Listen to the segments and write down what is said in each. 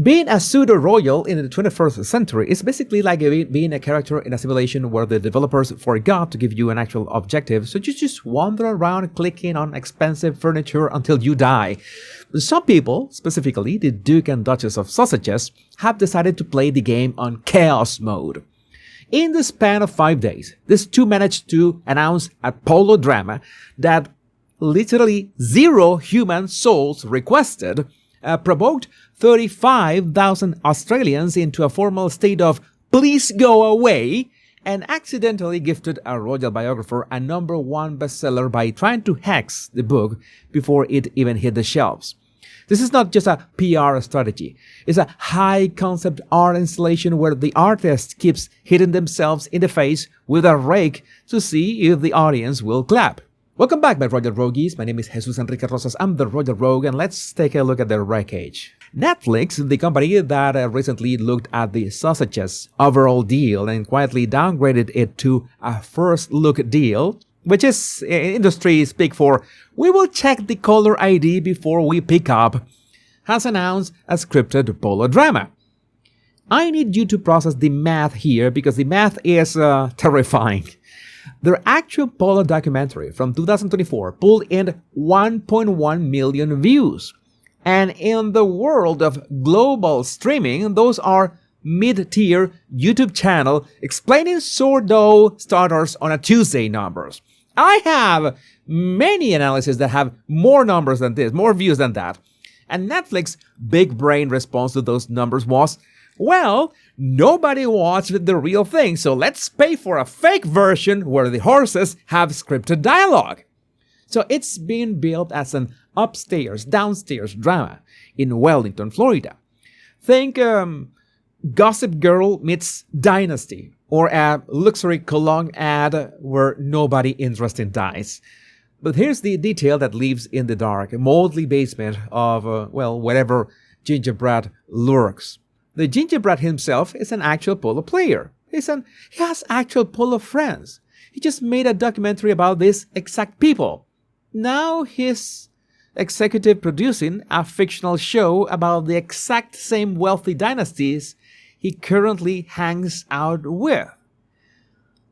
Being a pseudo-royal in the 21st century is basically like being a character in a simulation where the developers forgot to give you an actual objective, so you just wander around clicking on expensive furniture until you die. Some people, specifically the Duke and Duchess of Sausages, have decided to play the game on chaos mode. In the span of 5 days, these two managed to announce at Polo Drama that literally 0 human souls requested provoked 35,000 Australians into a formal state of "please go away," and accidentally gifted a royal biographer a #1 bestseller by trying to hex the book before it even hit the shelves. This is not just a PR strategy. It's a high-concept art installation where the artist keeps hitting themselves in the face with a rake to see if the audience will clap. Welcome back, my Royal Rogues. My name is Jesus Enrique Rosas. I'm the Royal Rogue, and let's take a look at the wreckage. Netflix, the company that recently looked at the Sausages overall deal and quietly downgraded it to a first look deal, which is industry speak for "we will check the caller ID before we pick up," has announced a scripted Polo Drama. I need you to process the math here because the math is terrifying. Their actual Polo documentary from 2024 pulled in 1.1 million views. And in the world of global streaming, those are mid-tier YouTube channel explaining sourdough starters on a Tuesday numbers. I have many analyses that have more numbers than this, more views than that. And Netflix's big brain response to those numbers was, well, nobody watched the real thing, so let's pay for a fake version where the horses have scripted dialogue. So it's being built as an upstairs, downstairs drama in Wellington, Florida. Think Gossip Girl meets Dynasty, or a luxury cologne ad where nobody interested dies. But here's the detail that lives in the dark, moldy basement of, wherever gingerbread lurks. The gingerbread himself is an actual polo player. He has actual polo friends. He just made a documentary about these exact people. Now he's executive producing a fictional show about the exact same wealthy dynasties he currently hangs out with.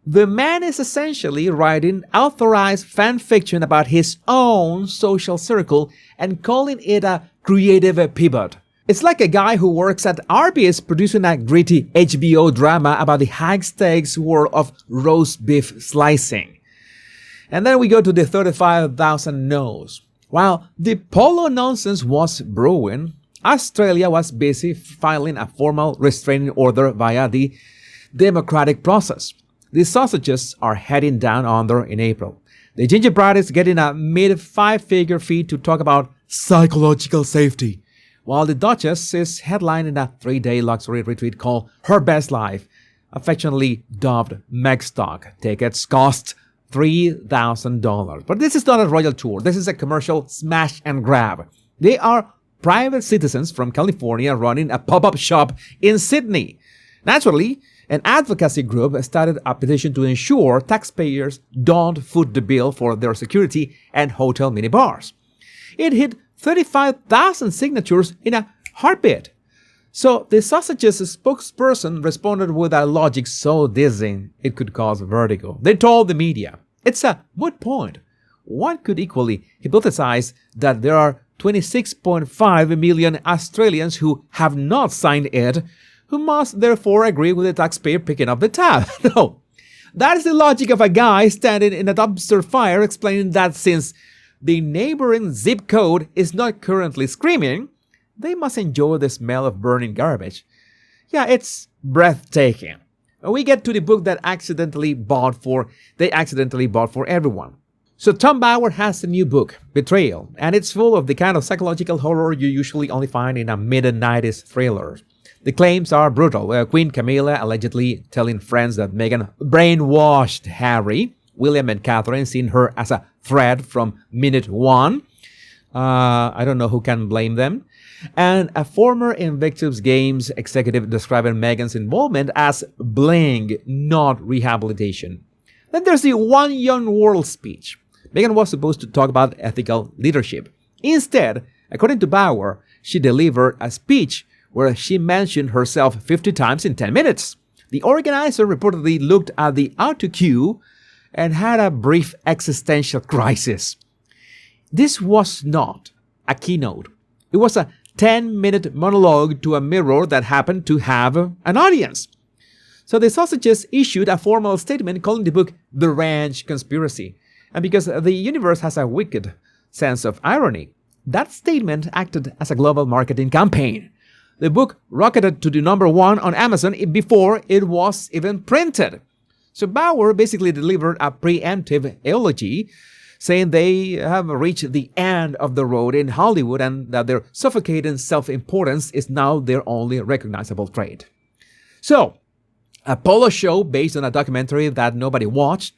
The man is essentially writing authorized fan fiction about his own social circle and calling it a creative pivot. It's like a guy who works at Arby's producing a gritty HBO drama about the high-stakes world of roast beef slicing. And then we go to the 35,000 no's. While the Polo nonsense was brewing, Australia was busy filing a formal restraining order via the democratic process. The Sausages are heading down under in April. The gingerbread is getting a mid-5-figure fee to talk about psychological safety, while the Duchess is headlining a 3-day luxury retreat called Her Best Life, affectionately dubbed Megstock. Tickets cost $3,000. But this is not a royal tour. This is a commercial smash and grab. They are private citizens from California running a pop-up shop in Sydney. Naturally, an advocacy group started a petition to ensure taxpayers don't foot the bill for their security and hotel minibars. It hit 35,000 signatures in a heartbeat. So the Sausages spokesperson responded with a logic so dizzying it could cause vertigo. They told the media, "It's a moot point." One could equally hypothesize that there are 26.5 million Australians who have not signed it, who must therefore agree with the taxpayer picking up the tab. No, that is the logic of a guy standing in a dumpster fire explaining that since the neighboring zip code is not currently screaming, they must enjoy the smell of burning garbage. Yeah, it's breathtaking. We get to the book that they accidentally bought for everyone. So Tom Bauer has a new book, Betrayal, and it's full of the kind of psychological horror you usually only find in a mid-90s thriller. The claims are brutal. Queen Camilla allegedly telling friends that Meghan brainwashed Harry. William and Catherine seeing her as a threat from minute one. I don't know who can blame them. And a former Invictus Games executive describing Meghan's involvement as bling, not rehabilitation. Then there's the One Young World speech. Meghan was supposed to talk about ethical leadership. Instead, according to Bauer, she delivered a speech where she mentioned herself 50 times in 10 minutes. The organizer reportedly looked at the auto cue and had a brief existential crisis. This was not a keynote. It was a 10-minute monologue to a mirror that happened to have an audience. So the sausages issued a formal statement calling the book The Ranch Conspiracy. And because the universe has a wicked sense of irony, that statement acted as a global marketing campaign. The book rocketed to the #1 on Amazon before it was even printed. So Bauer basically delivered a preemptive eulogy, saying they have reached the end of the road in Hollywood and that their suffocating self-importance is now their only recognizable trait. So, a polo show based on a documentary that nobody watched,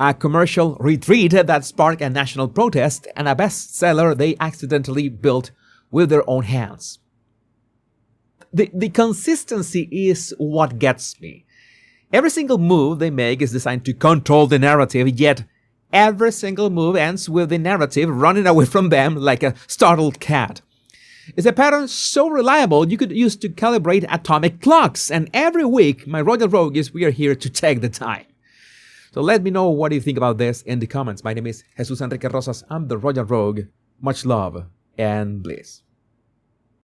a commercial retreat that sparked a national protest, and a bestseller they accidentally built with their own hands. The consistency is what gets me. Every single move they make is designed to control the narrative, yet every single move ends with the narrative running away from them like a startled cat. It's a pattern so reliable you could use to calibrate atomic clocks, and every week my Royal Rogue is we are here to take the time. So let me know what you think about this in the comments. My name is Jesus Enrique Rosas. I'm the Royal Rogue. Much love and bliss.